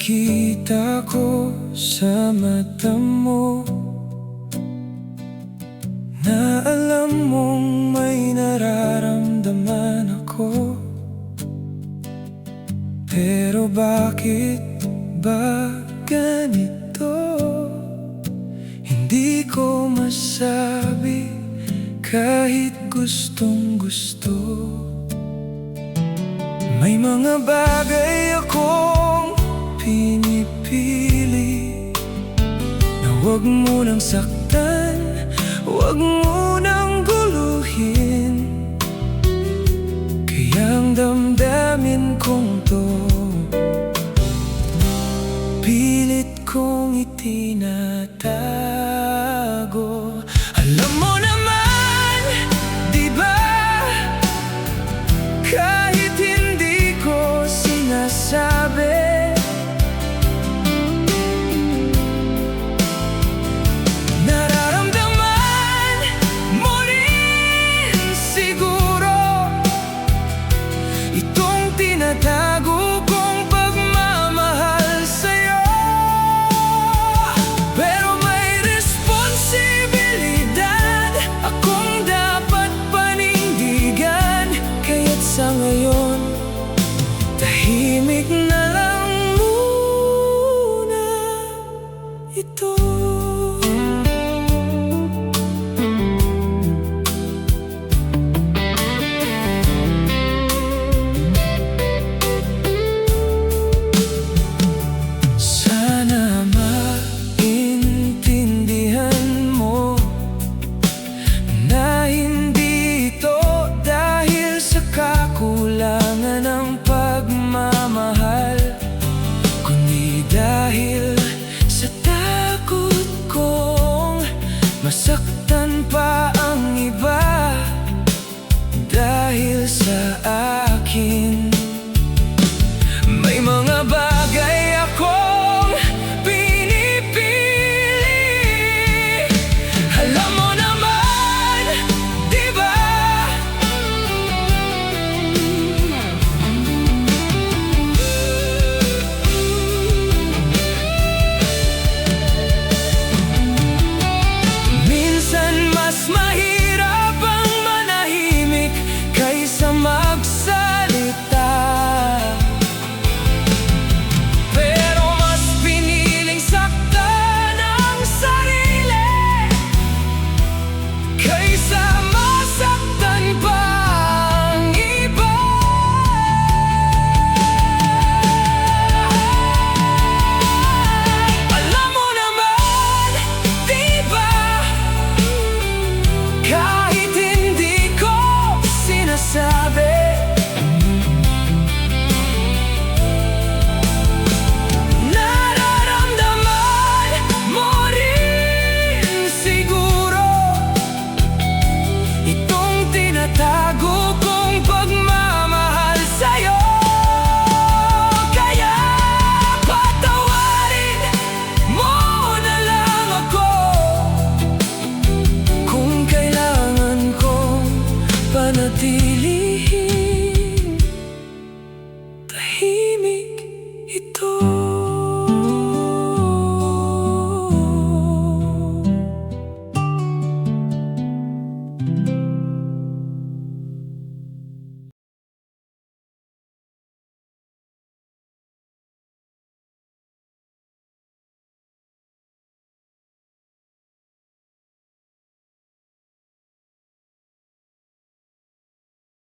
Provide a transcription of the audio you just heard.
nakikita ko sa mata mo na alam mong may nararamdaman ako. Pero bakit ba ganito? Hindi ko masabi kahit gustong gusto. May mga bagay akong pinipili na huwag mo nang saktan, huwag mo nang guluhin. Kaya ang damdamin kong to pilit kong itinatago. Alam mo naman, di ba? Kahit hindi ko sinasabi, nararamdaman mo rin siguro itong tinatago kong pagmamahal sa'yo. Pero may responsibilidad akong dapat panindigan. Kaya't sa ngayon, tahimik na lang muna ito.